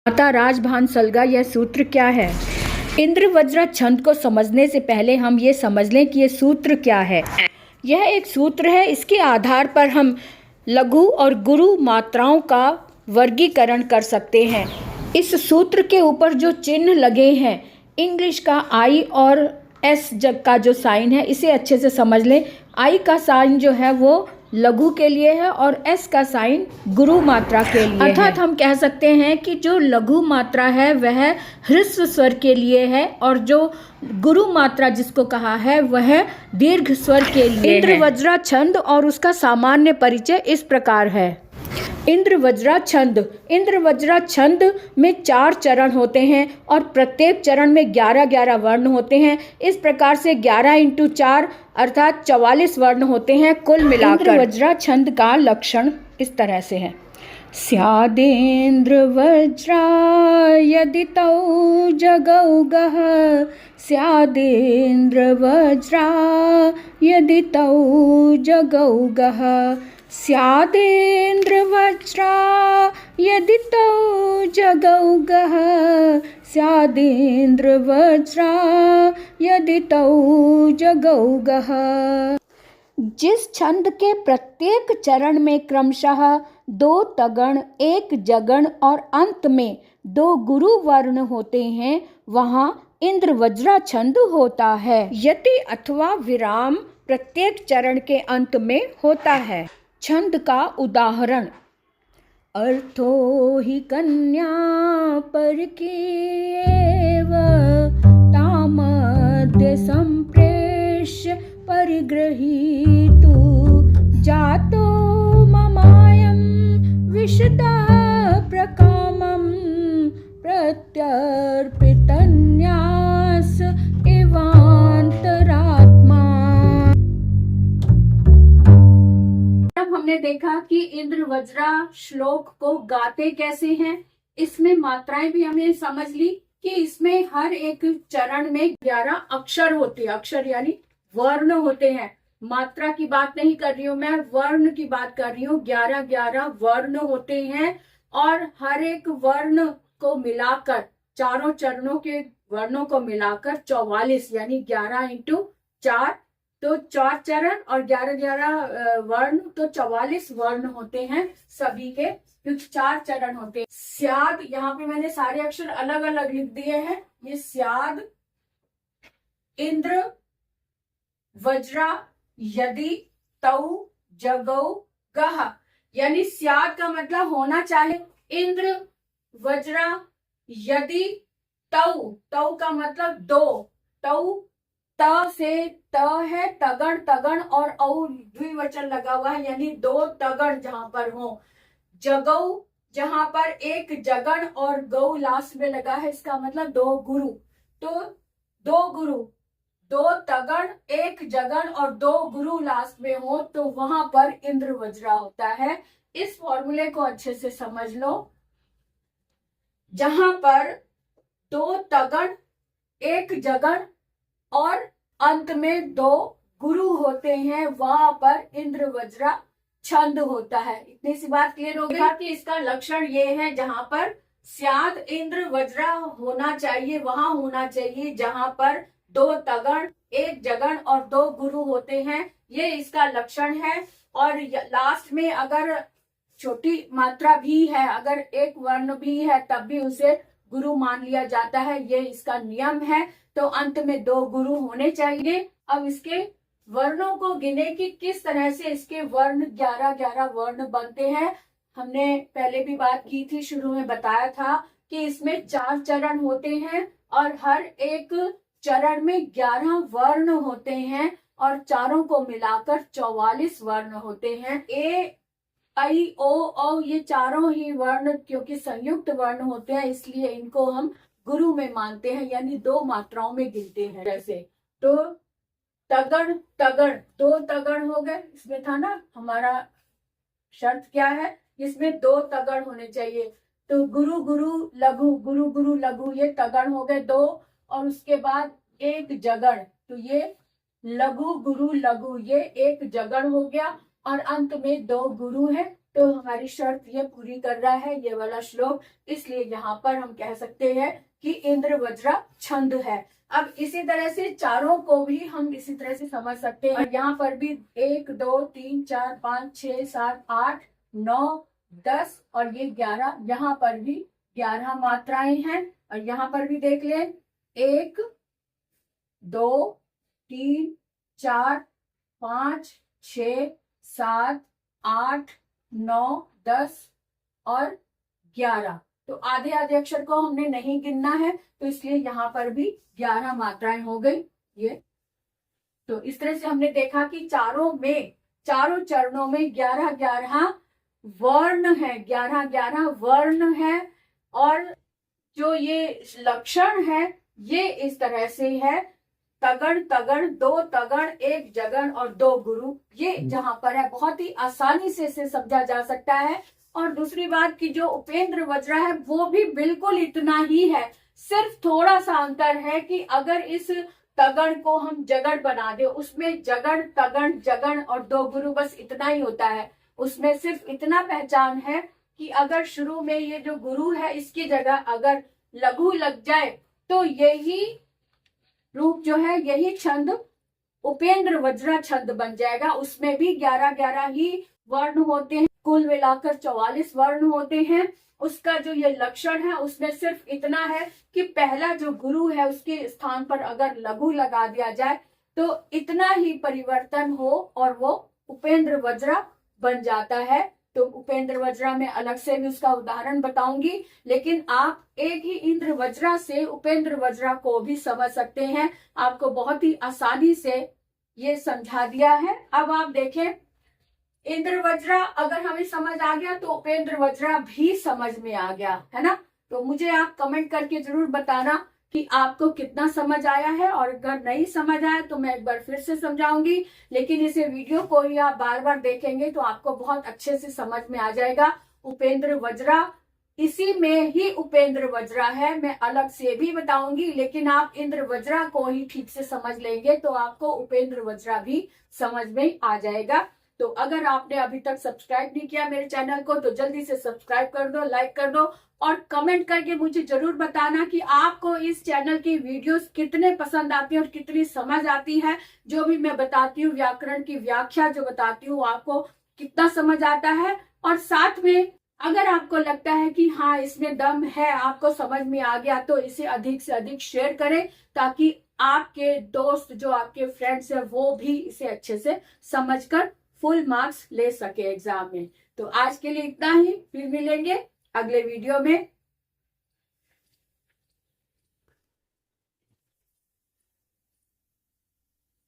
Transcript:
माता राजभान सलगा, यह सूत्र क्या है? इंद्र वज्रा छंद को समझने से पहले हम ये समझ लें कि ये सूत्र क्या है। यह एक सूत्र है, इसके आधार पर हम लघु और गुरु मात्राओं का वर्गीकरण कर सकते हैं। इस सूत्र के ऊपर जो चिन्ह लगे हैं, इंग्लिश का आई और एस जग का जो साइन है, इसे अच्छे से समझ लें। आई का साइन जो है वो लघु के लिए है और एस का साइन गुरु मात्रा के लिए है। अर्थात हम कह सकते हैं कि जो लघु मात्रा है वह ह्रस्व स्वर के लिए है और जो गुरु मात्रा जिसको कहा है वह दीर्घ स्वर के लिए है। इंद्र वज्रा छंद और उसका सामान्य परिचय इस प्रकार है। इंद्र वज्रा छंद में 4 चरण होते हैं और प्रत्येक चरण में 11-11 वर्ण होते हैं। इस प्रकार से 11 × 4 अर्थात 44 वर्ण होते हैं कुल मिलाकर। इंद्र वज्रा छंद का लक्षण इस तरह से है। स्यादेन्द्र वज्रा यदि तौ जगौ गः, स्यादेन्द्र वज्रा यदि तौ जगौ गः, स्यादेन्द्र वज्रा यदि तौ जगौ गः, स्यादेन्द्र वज्रा यदि तौ जगौ गः। जिस छंद के प्रत्येक चरण में क्रमशः 2 तगण, 1 जगण और अंत में 2 गुरु वर्ण होते हैं, वहाँ इंद्र वज्रा छंद होता है। यति अथवा विराम प्रत्येक चरण के अंत में होता है। छंद का उदाहरण: अर्थो हि कन्या परकीयेव, तामद्य संप्रेष्य परिगृहीतु, जातो ममायं विशदः प्रकामं, प्रत्यर्पितन्यास इवान्तरात्मा। हमने देखा कि इंद्र वज्रा श्लोक को गाते कैसे हैं। इसमें मात्राएं भी हमने समझ ली कि इसमें हर एक चरण में 11 अक्षर होते हैं। अक्षर यानी वर्ण होते हैं। मात्रा की बात नहीं कर रही हूं मैं, वर्ण की बात कर रही हूँ। 11-11 वर्ण होते हैं और हर एक वर्ण को मिलाकर, चारों चरणों के वर्णों को मिलाकर 44 यानी 11 × 4 तो 4 चरण और 11-11 वर्ण तो 44 वर्ण होते हैं सभी के, क्योंकि 4 चरण होते हैं। स्याद, यहाँ पे मैंने सारे अक्षर अलग अलग लिख दिए हैं। ये स्याद, इंद्र वज्रा यदि तौ जगौ गः, यानी स्याद का मतलब होना चाहिए इंद्र वज्रा यदि तौ, तौ का मतलब 2, तौ त से त है, तगण तगण और औ द्विवचन लगा हुआ है यानी 2 तगण जहां पर हो। जगौ जहां पर 1 जगण और गौ लास्ट में लगा है, इसका मतलब 2 गुरु। तो 2 गुरु, 2 तगण, 1 जगण और 2 गुरु लास्ट में हो तो वहां पर इंद्र वज्रा होता है। इस फॉर्मूले को अच्छे से समझ लो। जहां पर 2 तगण, 1 जगण और अंत में 2 गुरु होते हैं, वहां पर इंद्र वज्रा छंद होता है। इतनी सी बात क्लियर हो गई कि इसका लक्षण ये है, जहां पर स्याद इंद्र वज्रा होना चाहिए वहां होना चाहिए जहां पर 2 तगण, 1 जगण और 2 गुरु होते हैं। ये इसका लक्षण है। और लास्ट में अगर छोटी मात्रा भी है, अगर 1 वर्ण भी है, तब भी उसे गुरु मान लिया जाता है। ये इसका नियम है। तो अंत में 2 गुरु होने चाहिए। अब इसके वर्णों को गिने कि किस तरह से इसके वर्ण 11-11 वर्ण बनते हैं। हमने पहले भी बात की थी, शुरू में बताया था कि इसमें 4 चरण होते हैं और हर एक चरण में 11 वर्ण होते हैं और चारों को मिलाकर 44 वर्ण होते हैं। ए, आई, ओ, औ ये चारों ही वर्ण क्योंकि संयुक्त वर्ण होते हैं, इसलिए इनको हम गुरु में मानते हैं, यानी 2 मात्राओं में गिनते हैं। जैसे तो तगण तगण, 2 तगण हो गए। इसमें था ना हमारा शर्त क्या है, इसमें 2 तगण होने चाहिए। तो गुरु गुरु लघु, गुरु गुरु लघु, ये तगण हो गए 2। और उसके बाद 1 जगण, तो ये लघु गुरु लघु, ये 1 जगण हो गया। और अंत में 2 गुरु है तो हमारी शर्त ये पूरी कर रहा है ये वाला श्लोक, इसलिए यहाँ पर हम कह सकते हैं कि इंद्र वज्रा छंद है। अब इसी तरह से चारों को भी हम इसी तरह से समझ सकते हैं। और यहाँ पर भी 1 2 3 4 5 6 7 8 9 10 और ये 11, यहाँ पर भी 11 मात्राएं हैं। और यहाँ पर भी देख लें 1 2 3 4 5 6 7 8 9 10 और 11। तो आधे आधे अक्षर को हमने नहीं गिनना है, तो इसलिए यहाँ पर भी 11 मात्राएं हो गई ये। तो इस तरह से हमने देखा कि चारों चरणों में 11 वर्ण है, 11 वर्ण है। और जो ये लक्षण है ये इस तरह से है, तगड़ तगड़, 2 तगड़, 1 जगड़ और 2 गुरु। ये जहां पर है बहुत ही आसानी से इसे समझा जा सकता है। और दूसरी बात कि जो उपेंद्र वज्रा है वो भी बिल्कुल इतना ही है, सिर्फ थोड़ा सा अंतर है कि अगर इस तगड़ को हम जगड़ बना दे, उसमें जगड़ तगड़ जगड़ और 2 गुरु बस इतना ही होता है। उसमें सिर्फ इतना पहचान है कि अगर शुरू में ये जो गुरु है इसकी जगह अगर लघु लग जाए तो यही रूप जो है, यही छंद उपेंद्र वज्रा छंद बन जाएगा। उसमें भी 11 ही वर्ण होते हैं, कुल मिलाकर 44 वर्ण होते हैं। उसका जो ये लक्षण है उसमें सिर्फ इतना है कि पहला जो गुरु है उसके स्थान पर अगर लघु लगा दिया जाए तो इतना ही परिवर्तन हो और वो उपेंद्र वज्रा बन जाता है। तो उपेंद्र वज्रा में अलग से भी उसका उदाहरण बताऊंगी, लेकिन आप एक ही इंद्र वज्रा से उपेंद्र वज्रा को भी समझ सकते हैं। आपको बहुत ही आसानी से ये समझा दिया है। अब आप देखें, इंद्र वज्रा अगर हमें समझ आ गया तो उपेंद्र वज्रा भी समझ में आ गया, है ना। तो मुझे आप कमेंट करके जरूर बताना कि आपको कितना समझ आया है। और अगर नहीं समझ आया तो मैं एक बार फिर से समझाऊंगी, लेकिन इसे वीडियो को ही आप बार बार देखेंगे तो आपको बहुत अच्छे से समझ में आ जाएगा। उपेंद्र वज्रा, इसी में ही उपेंद्र वज्रा है, मैं अलग से भी बताऊंगी, लेकिन आप इंद्र वज्रा को ही ठीक से समझ लेंगे तो आपको उपेंद्र वज्रा भी समझ में आ जाएगा। तो अगर आपने अभी तक सब्सक्राइब नहीं किया मेरे चैनल को तो जल्दी से सब्सक्राइब कर दो, लाइक कर दो और कमेंट करके मुझे जरूर बताना कि आपको इस चैनल की वीडियोस कितने पसंद आती है और कितनी समझ आती है। जो भी मैं बताती हूँ, व्याकरण की व्याख्या जो बताती हूँ, आपको कितना समझ आता है। और साथ में अगर आपको लगता है कि हाँ इसमें दम है, आपको समझ में आ गया, तो इसे अधिक से अधिक शेयर करें ताकि आपके दोस्त, जो आपके फ्रेंड्स है, वो भी इसे अच्छे से समझकर फुल मार्क्स ले सके एग्जाम में। तो आज के लिए इतना ही, फिर मिलेंगे अगले वीडियो में।